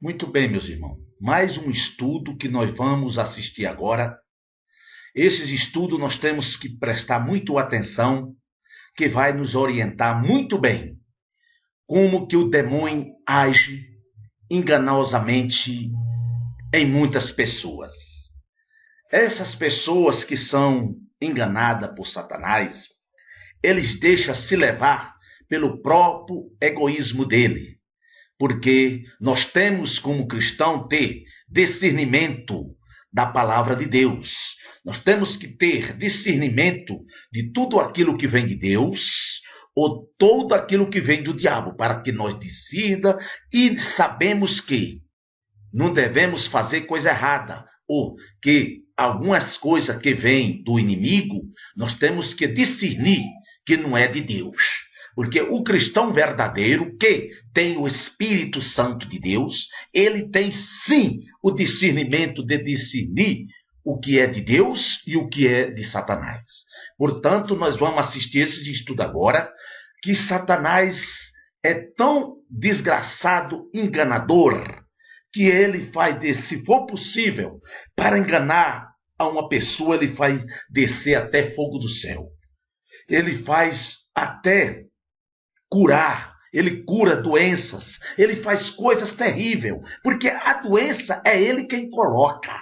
Muito bem, meus irmãos. Mais um estudo que nós vamos assistir agora. Esses estudos nós temos que prestar muito atenção, que vai nos orientar muito bem como que o demônio age enganosamente em muitas pessoas. Essas pessoas que são enganadas por Satanás, eles deixam se levar pelo próprio egoísmo dele. Porque nós temos, como cristão, ter discernimento da palavra de Deus. Nós temos que ter discernimento de tudo aquilo que vem de Deus ou todo aquilo que vem do diabo, para que nós discirna e sabemos que não devemos fazer coisa errada, ou que algumas coisas que vêm do inimigo, nós temos que discernir que não é de Deus. Porque o cristão verdadeiro, que tem o Espírito Santo de Deus, ele tem sim o discernimento de discernir o que é de Deus e o que é de Satanás. Portanto, nós vamos assistir esse estudo agora, que Satanás é tão desgraçado, enganador, que ele faz, se for possível, para enganar a uma pessoa, ele faz descer até fogo do céu. Ele faz até curar, ele cura doenças, ele faz coisas terríveis, porque a doença é ele quem coloca.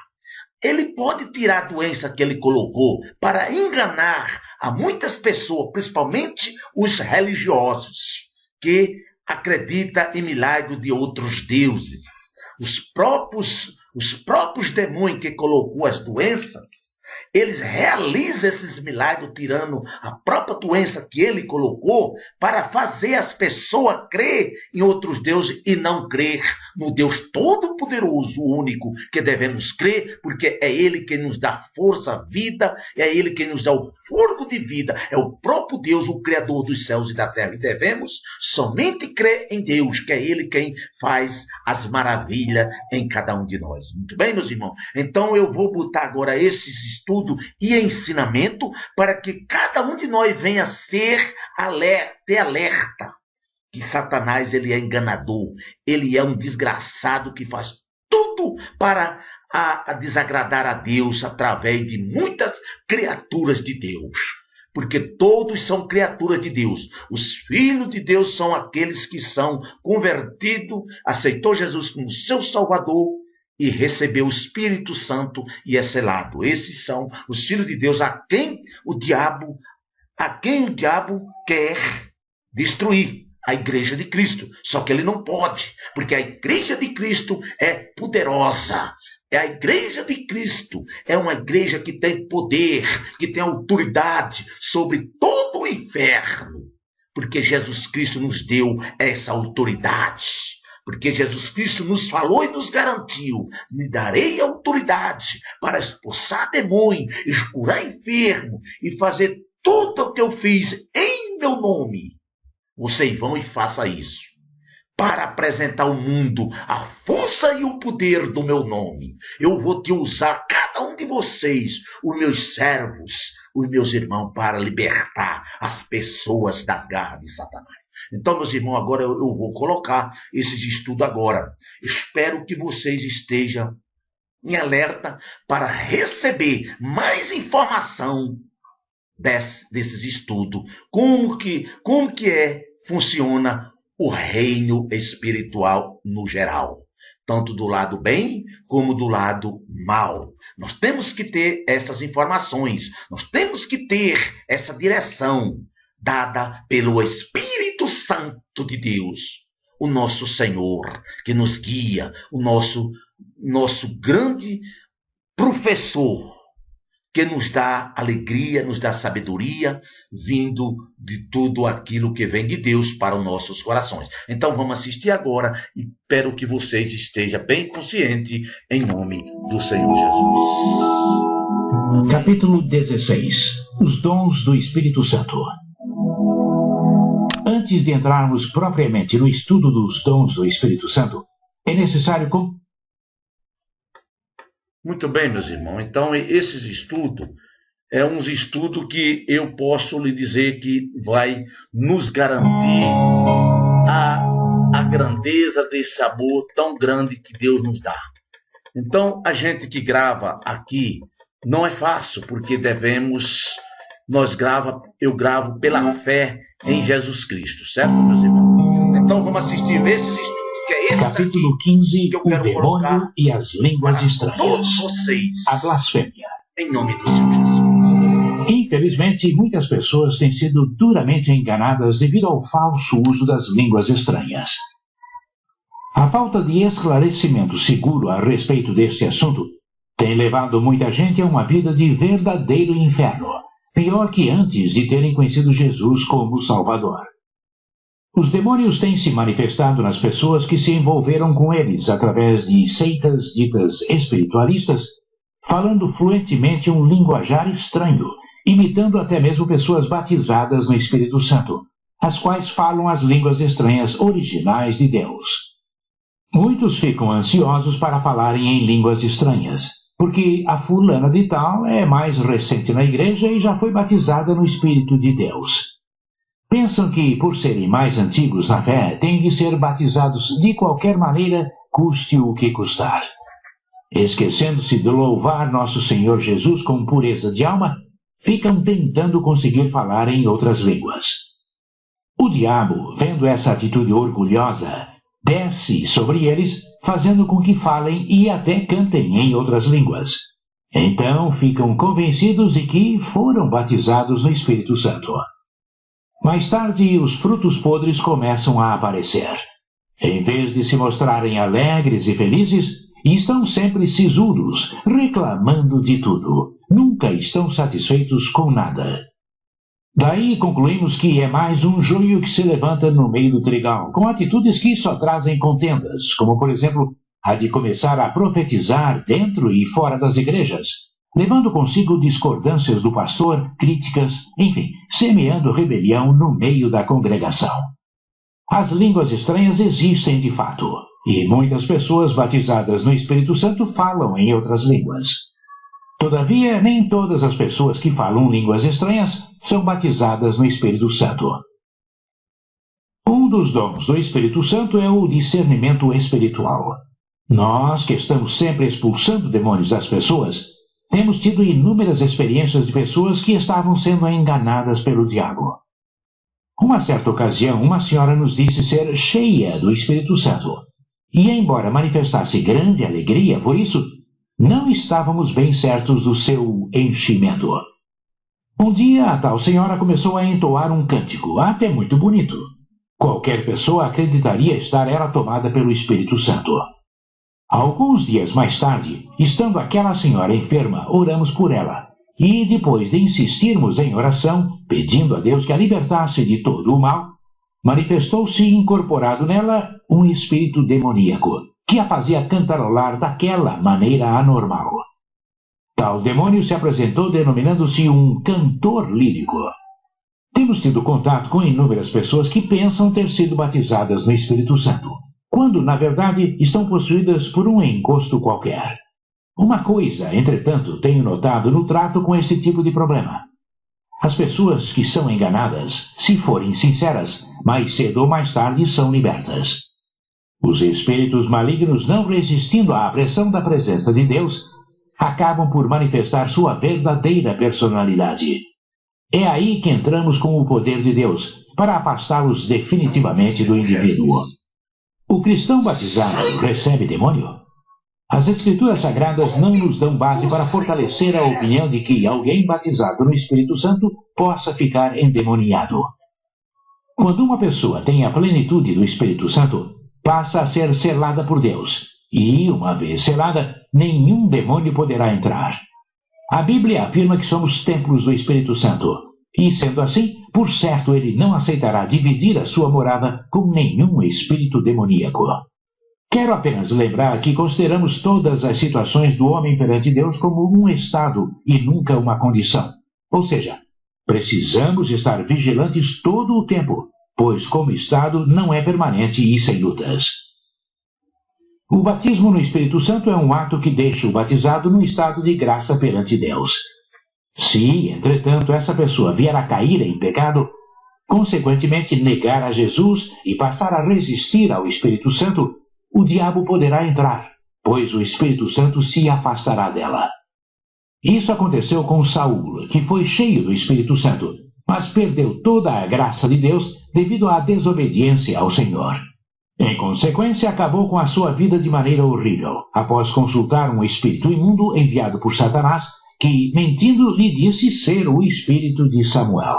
Ele pode tirar a doença que ele colocou para enganar a muitas pessoas, principalmente os religiosos, que acreditam em milagres de outros deuses. Os próprios demônios que colocou as doenças, eles realizam esses milagres tirando a própria doença que ele colocou para fazer as pessoas crer em outros deuses e não crer no Deus Todo-Poderoso, o único que devemos crer, porque é ele que nos dá força, vida, é ele que nos dá o fogo de vida, é o próprio Deus, o Criador dos céus e da terra. E devemos somente crer em Deus, que é ele quem faz as maravilhas em cada um de nós. Muito bem, meus irmãos? Então eu vou botar agora esses estudo e ensinamento para que cada um de nós venha ter alerta que Satanás ele é enganador, ele é um desgraçado que faz tudo para a desagradar a Deus através de muitas criaturas de Deus. Porque todos são criaturas de Deus. Os filhos de Deus são aqueles que são convertidos, aceitou Jesus como seu Salvador e recebeu o Espírito Santo e é selado. Esses são os filhos de Deus a quem o diabo quer destruir. A igreja de Cristo. Só que ele não pode, porque a igreja de Cristo é poderosa. A igreja de Cristo é uma igreja que tem poder, que tem autoridade sobre todo o inferno. Porque Jesus Cristo nos deu essa autoridade. Porque Jesus Cristo nos falou e nos garantiu: me darei autoridade para expulsar demônio, curar enfermo e fazer tudo o que eu fiz em meu nome. Vocês vão e façam isso, para apresentar ao mundo a força e o poder do meu nome. Eu vou te usar, cada um de vocês, os meus servos, os meus irmãos, para libertar as pessoas das garras de Satanás. Então, meus irmãos, agora eu vou colocar esses estudos agora. Espero que vocês estejam em alerta para receber mais informação desses estudos. Como que funciona o reino espiritual no geral, tanto do lado bem como do lado mal. Nós temos que ter essas informações, nós temos que ter essa direção dada pelo Espírito Santo de Deus, o nosso Senhor, que nos guia, o nosso grande professor, que nos dá alegria, nos dá sabedoria, vindo de tudo aquilo que vem de Deus para os nossos corações. Então vamos assistir agora e espero que vocês estejam bem conscientes em nome do Senhor Jesus. Capítulo 16. Os dons do Espírito Santo. Antes de entrarmos propriamente no estudo dos dons do Espírito Santo, é necessário Muito bem, meus irmãos. Então, esses estudos é um estudo que eu posso lhe dizer que vai nos garantir a grandeza desse amor tão grande que Deus nos dá. Então, a gente que grava aqui não é fácil, porque eu gravo pela fé em Jesus Cristo, certo, meus irmãos? Então, vamos assistir esses estudos, que é esse Capítulo 15, que eu o quero demônio colocar e as línguas para estranhas. todos vocês, A blasfêmia. em nome do Senhor Jesus. Infelizmente, muitas pessoas têm sido duramente enganadas devido ao falso uso das línguas estranhas. A falta de esclarecimento seguro a respeito deste assunto tem levado muita gente a uma vida de verdadeiro inferno, pior que antes de terem conhecido Jesus como Salvador. Os demônios têm se manifestado nas pessoas que se envolveram com eles através de seitas ditas espiritualistas, falando fluentemente um linguajar estranho, imitando até mesmo pessoas batizadas no Espírito Santo, as quais falam as línguas estranhas originais de Deus. Muitos ficam ansiosos para falarem em línguas estranhas, porque a fulana de tal é mais recente na igreja e já foi batizada no Espírito de Deus. Pensam que, por serem mais antigos na fé, têm de ser batizados de qualquer maneira, custe o que custar. Esquecendo-se de louvar nosso Senhor Jesus com pureza de alma, ficam tentando conseguir falar em outras línguas. O diabo, vendo essa atitude orgulhosa, desce sobre eles, fazendo com que falem e até cantem em outras línguas. Então ficam convencidos de que foram batizados no Espírito Santo. Mais tarde, os frutos podres começam a aparecer. Em vez de se mostrarem alegres e felizes, estão sempre sisudos, reclamando de tudo. Nunca estão satisfeitos com nada. Daí concluímos que é mais um joio que se levanta no meio do trigal, com atitudes que só trazem contendas, como por exemplo a de começar a profetizar dentro e fora das igrejas, levando consigo discordâncias do pastor, críticas, enfim, semeando rebelião no meio da congregação. As línguas estranhas existem de fato, e muitas pessoas batizadas no Espírito Santo falam em outras línguas. Todavia, nem todas as pessoas que falam línguas estranhas são batizadas no Espírito Santo. Um dos dons do Espírito Santo é o discernimento espiritual. Nós, que estamos sempre expulsando demônios das pessoas, temos tido inúmeras experiências de pessoas que estavam sendo enganadas pelo diabo. Uma certa ocasião, uma senhora nos disse ser cheia do Espírito Santo, e embora manifestasse grande alegria por isso, não estávamos bem certos do seu enchimento. Um dia, a tal senhora começou a entoar um cântico, até muito bonito. Qualquer pessoa acreditaria estar ela tomada pelo Espírito Santo. Alguns dias mais tarde, estando aquela senhora enferma, oramos por ela. E depois de insistirmos em oração, pedindo a Deus que a libertasse de todo o mal, manifestou-se incorporado nela um espírito demoníaco, que a fazia cantarolar daquela maneira anormal. Tal demônio se apresentou denominando-se um cantor lírico. Temos tido contato com inúmeras pessoas que pensam ter sido batizadas no Espírito Santo, quando, na verdade, estão possuídas por um encosto qualquer. Uma coisa, entretanto, tenho notado no trato com esse tipo de problema. As pessoas que são enganadas, se forem sinceras, mais cedo ou mais tarde são libertas. Os espíritos malignos, não resistindo à pressão da presença de Deus, acabam por manifestar sua verdadeira personalidade. É aí que entramos com o poder de Deus, para afastá-los definitivamente do indivíduo. O cristão batizado recebe demônio? As Escrituras Sagradas não nos dão base para fortalecer a opinião de que alguém batizado no Espírito Santo possa ficar endemoniado. Quando uma pessoa tem a plenitude do Espírito Santo, passa a ser selada por Deus, e, uma vez selada, nenhum demônio poderá entrar. A Bíblia afirma que somos templos do Espírito Santo, e, sendo assim, por certo ele não aceitará dividir a sua morada com nenhum espírito demoníaco. Quero apenas lembrar que consideramos todas as situações do homem perante Deus como um estado e nunca uma condição. Ou seja, precisamos estar vigilantes todo o tempo, pois como estado não é permanente e sem lutas. O batismo no Espírito Santo é um ato que deixa o batizado num estado de graça perante Deus. Se, entretanto, essa pessoa vier a cair em pecado, consequentemente negar a Jesus e passar a resistir ao Espírito Santo, o diabo poderá entrar, pois o Espírito Santo se afastará dela. Isso aconteceu com Saul, que foi cheio do Espírito Santo, mas perdeu toda a graça de Deus devido à desobediência ao Senhor. Em consequência, acabou com a sua vida de maneira horrível, após consultar um espírito imundo enviado por Satanás, que, mentindo, lhe disse ser o espírito de Samuel.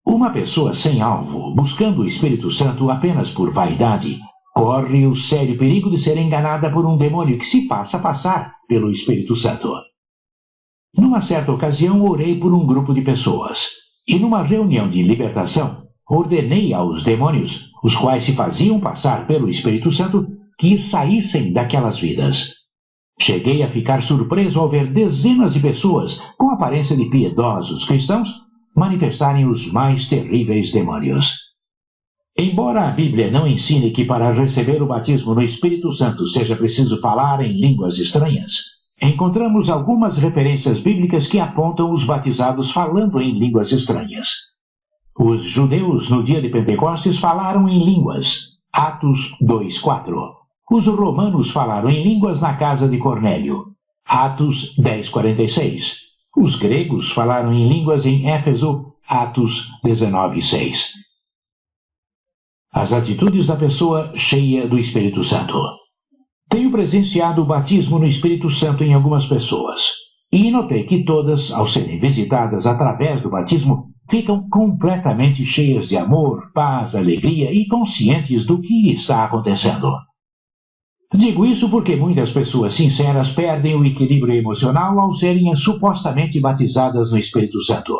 Uma pessoa sem alvo, buscando o Espírito Santo apenas por vaidade, corre o sério perigo de ser enganada por um demônio que se faça passar pelo Espírito Santo. Numa certa ocasião, orei por um grupo de pessoas, e numa reunião de libertação, ordenei aos demônios, os quais se faziam passar pelo Espírito Santo, que saíssem daquelas vidas. Cheguei a ficar surpreso ao ver dezenas de pessoas, com aparência de piedosos cristãos, manifestarem os mais terríveis demônios. Embora a Bíblia não ensine que para receber o batismo no Espírito Santo seja preciso falar em línguas estranhas, encontramos algumas referências bíblicas que apontam os batizados falando em línguas estranhas. Os judeus no dia de Pentecostes falaram em línguas, Atos 2:4. Os romanos falaram em línguas na casa de Cornélio, Atos 10:46. Os gregos falaram em línguas em Éfeso, Atos 19:6. As atitudes da pessoa cheia do Espírito Santo. Tenho presenciado o batismo no Espírito Santo em algumas pessoas, e notei que todas, ao serem visitadas através do batismo, ficam completamente cheias de amor, paz, alegria e conscientes do que está acontecendo. Digo isso porque muitas pessoas sinceras perdem o equilíbrio emocional ao serem supostamente batizadas no Espírito Santo.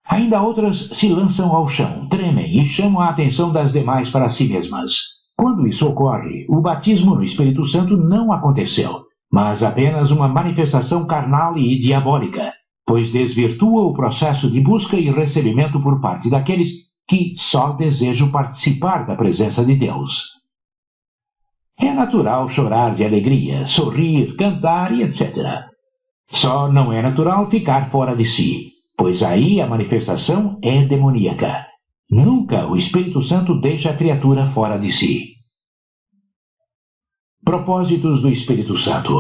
Ainda outras se lançam ao chão, tremem e chamam a atenção das demais para si mesmas. Quando isso ocorre, o batismo no Espírito Santo não aconteceu, mas apenas uma manifestação carnal e diabólica, pois desvirtua o processo de busca e recebimento por parte daqueles que só desejam participar da presença de Deus. É natural chorar de alegria, sorrir, cantar e etc. Só não é natural ficar fora de si, pois aí a manifestação é demoníaca. Nunca o Espírito Santo deixa a criatura fora de si. Propósitos do Espírito Santo.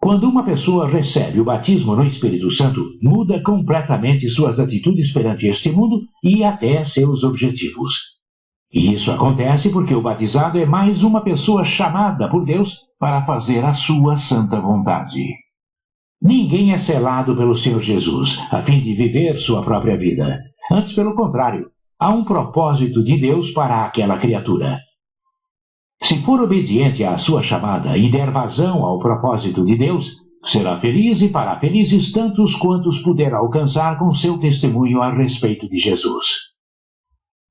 Quando uma pessoa recebe o batismo no Espírito Santo, muda completamente suas atitudes perante este mundo e até seus objetivos. E isso acontece porque o batizado é mais uma pessoa chamada por Deus para fazer a sua santa vontade. Ninguém é selado pelo Senhor Jesus a fim de viver sua própria vida. Antes, pelo contrário, há um propósito de Deus para aquela criatura. Se for obediente à sua chamada e der vazão ao propósito de Deus, será feliz e fará felizes tantos quantos puder alcançar com seu testemunho a respeito de Jesus.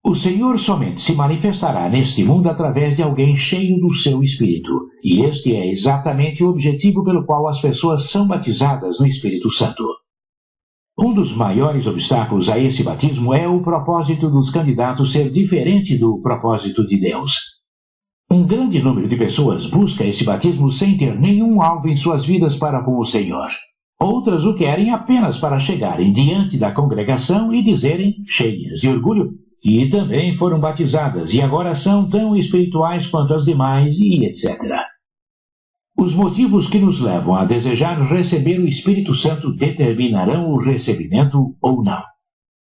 O Senhor somente se manifestará neste mundo através de alguém cheio do seu Espírito, e este é exatamente o objetivo pelo qual as pessoas são batizadas no Espírito Santo. Um dos maiores obstáculos a esse batismo é o propósito dos candidatos ser diferente do propósito de Deus. Um grande número de pessoas busca esse batismo sem ter nenhum alvo em suas vidas para com o Senhor. Outras o querem apenas para chegarem diante da congregação e dizerem, cheias de orgulho, que também foram batizadas e agora são tão espirituais quanto as demais e etc. Os motivos que nos levam a desejar receber o Espírito Santo determinarão o recebimento ou não.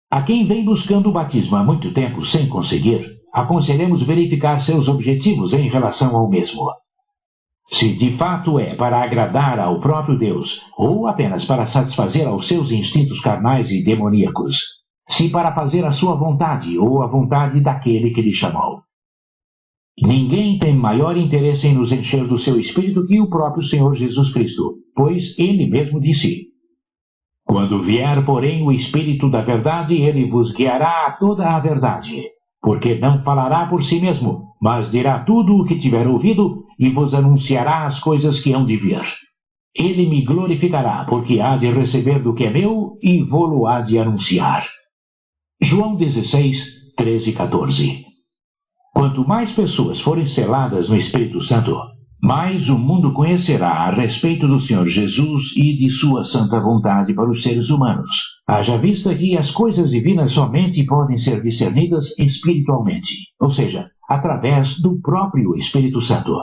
A quem vem buscando o batismo há muito tempo sem conseguir, aconselhamos verificar seus objetivos em relação ao mesmo. Se de fato é para agradar ao próprio Deus, ou apenas para satisfazer aos seus instintos carnais e demoníacos. Se para fazer a sua vontade ou a vontade daquele que lhe chamou. Ninguém tem maior interesse em nos encher do seu Espírito que o próprio Senhor Jesus Cristo, pois ele mesmo disse: Quando vier, porém, o Espírito da verdade, ele vos guiará a toda a verdade, porque não falará por si mesmo, mas dirá tudo o que tiver ouvido e vos anunciará as coisas que hão de vir. Ele me glorificará, porque há de receber do que é meu e vô-lo há de anunciar. João 16, 13 e 14. Quanto mais pessoas forem seladas no Espírito Santo, mais o mundo conhecerá a respeito do Senhor Jesus e de sua santa vontade para os seres humanos. Haja vista que as coisas divinas somente podem ser discernidas espiritualmente, ou seja, através do próprio Espírito Santo.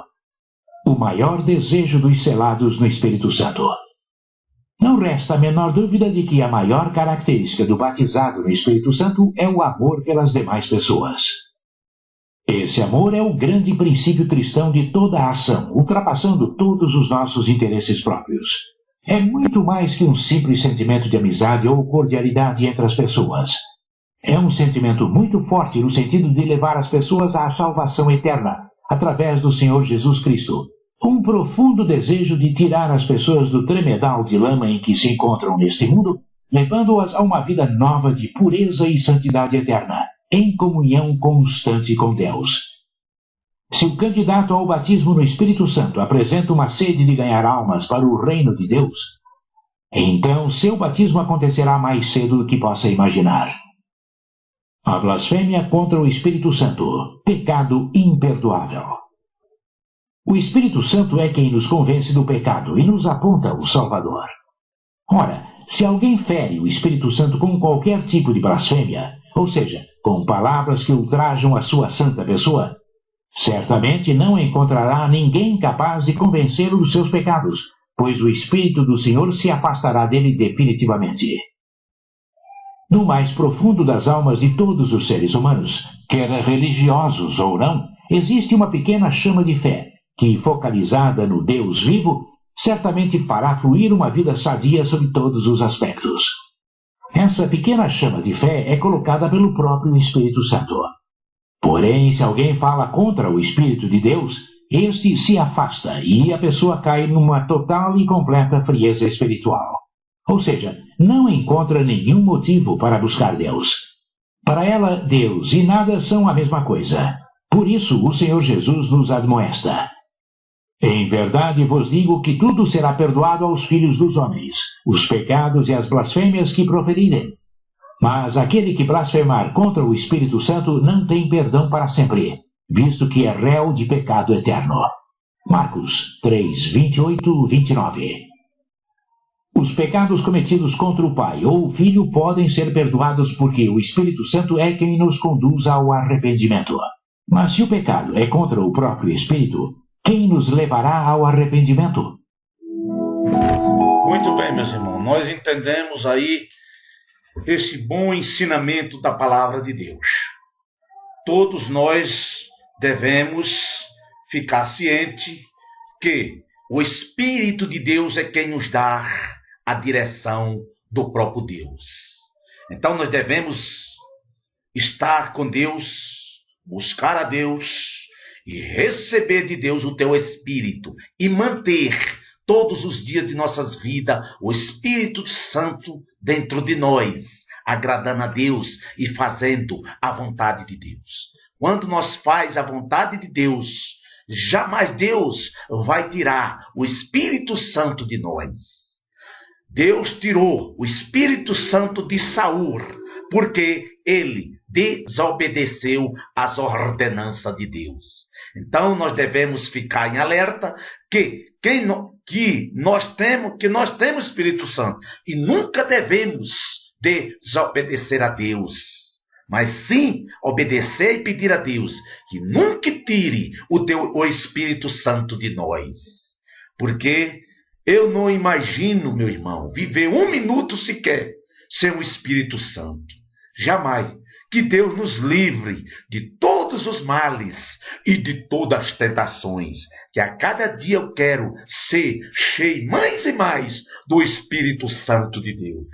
O maior desejo dos selados no Espírito Santo. Não resta a menor dúvida de que a maior característica do batizado no Espírito Santo é o amor pelas demais pessoas. Esse amor é o grande princípio cristão de toda a ação, ultrapassando todos os nossos interesses próprios. É muito mais que um simples sentimento de amizade ou cordialidade entre as pessoas. É um sentimento muito forte no sentido de levar as pessoas à salvação eterna, através do Senhor Jesus Cristo. Um profundo desejo de tirar as pessoas do tremedal de lama em que se encontram neste mundo, levando-as a uma vida nova de pureza e santidade eterna, em comunhão constante com Deus. Se o candidato ao batismo no Espírito Santo apresenta uma sede de ganhar almas para o reino de Deus, então seu batismo acontecerá mais cedo do que possa imaginar. A blasfêmia contra o Espírito Santo, pecado imperdoável. O Espírito Santo é quem nos convence do pecado e nos aponta o Salvador. Ora, se alguém fere o Espírito Santo com qualquer tipo de blasfêmia, ou seja, com palavras que ultrajam a sua santa pessoa, certamente não encontrará ninguém capaz de convencê-lo dos seus pecados, pois o Espírito do Senhor se afastará dele definitivamente. No mais profundo das almas de todos os seres humanos, quer religiosos ou não, existe uma pequena chama de fé, que, focalizada no Deus vivo, certamente fará fluir uma vida sadia sob todos os aspectos. Essa pequena chama de fé é colocada pelo próprio Espírito Santo. Porém, se alguém fala contra o Espírito de Deus, este se afasta e a pessoa cai numa total e completa frieza espiritual. Ou seja, não encontra nenhum motivo para buscar Deus. Para ela, Deus e nada são a mesma coisa. Por isso, o Senhor Jesus nos admoesta. Em verdade vos digo que tudo será perdoado aos filhos dos homens, os pecados e as blasfêmias que proferirem. Mas aquele que blasfemar contra o Espírito Santo não tem perdão para sempre, visto que é réu de pecado eterno. Marcos 3, 28, 29. Os pecados cometidos contra o Pai ou o Filho podem ser perdoados porque o Espírito Santo é quem nos conduz ao arrependimento. Mas se o pecado é contra o próprio Espírito, quem nos levará ao arrependimento? Muito bem, meus irmãos, nós entendemos aí esse bom ensinamento da palavra de Deus. Todos nós devemos ficar ciente que o Espírito de Deus é quem nos dá a direção do próprio Deus. Então nós devemos estar com Deus, buscar a Deus e receber de Deus o teu Espírito e manter todos os dias de nossas vidas o Espírito Santo dentro de nós, agradando a Deus e fazendo a vontade de Deus. Quando nós faz a vontade de Deus, jamais Deus vai tirar o Espírito Santo de nós. Deus tirou o Espírito Santo de Saul, porque ele desobedeceu às ordenanças de Deus. Então nós devemos ficar em alerta que nós temos Espírito Santo e nunca devemos desobedecer a Deus, mas sim obedecer e pedir a Deus que nunca tire o Espírito Santo de nós. Porque eu não imagino, meu irmão, viver um minuto sequer sem o Espírito Santo. Jamais. Que Deus nos livre de todos os males e de todas as tentações. Que a cada dia eu quero ser cheio mais e mais do Espírito Santo de Deus.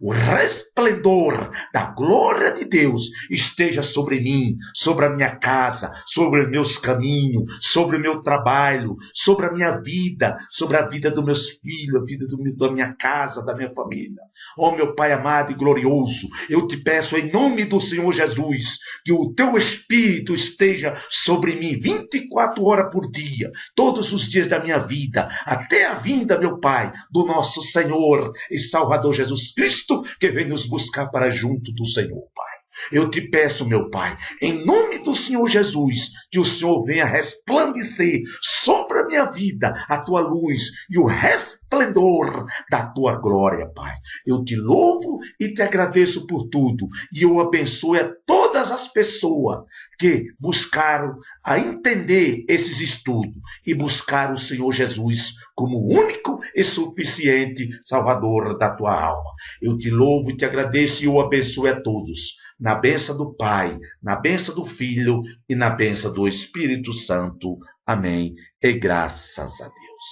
O resplendor da glória de Deus esteja sobre mim, sobre a minha casa, sobre os meus caminhos, sobre o meu trabalho, sobre a minha vida, sobre a vida dos meus filhos, a vida da minha casa, da minha família. Ó meu Pai amado e glorioso, eu te peço em nome do Senhor Jesus, que o teu Espírito esteja sobre mim 24 horas por dia, todos os dias da minha vida, até a vinda, meu Pai, do nosso Senhor e Salvador Jesus Cristo, que vem nos buscar para junto do Senhor, Pai. Eu te peço, meu Pai, em nome do Senhor Jesus, que o Senhor venha resplandecer sobre a minha vida a tua luz e o resplendor da tua glória, Pai. Eu te louvo e te agradeço por tudo, e eu abençoo a todas as pessoas que buscaram a entender esses estudos e buscaram o Senhor Jesus como o único e suficiente Salvador da tua alma. Eu te louvo e te agradeço e eu abençoo a todos. Na bênção do Pai, na bênção do Filho e na bênção do Espírito Santo. Amém. E graças a Deus.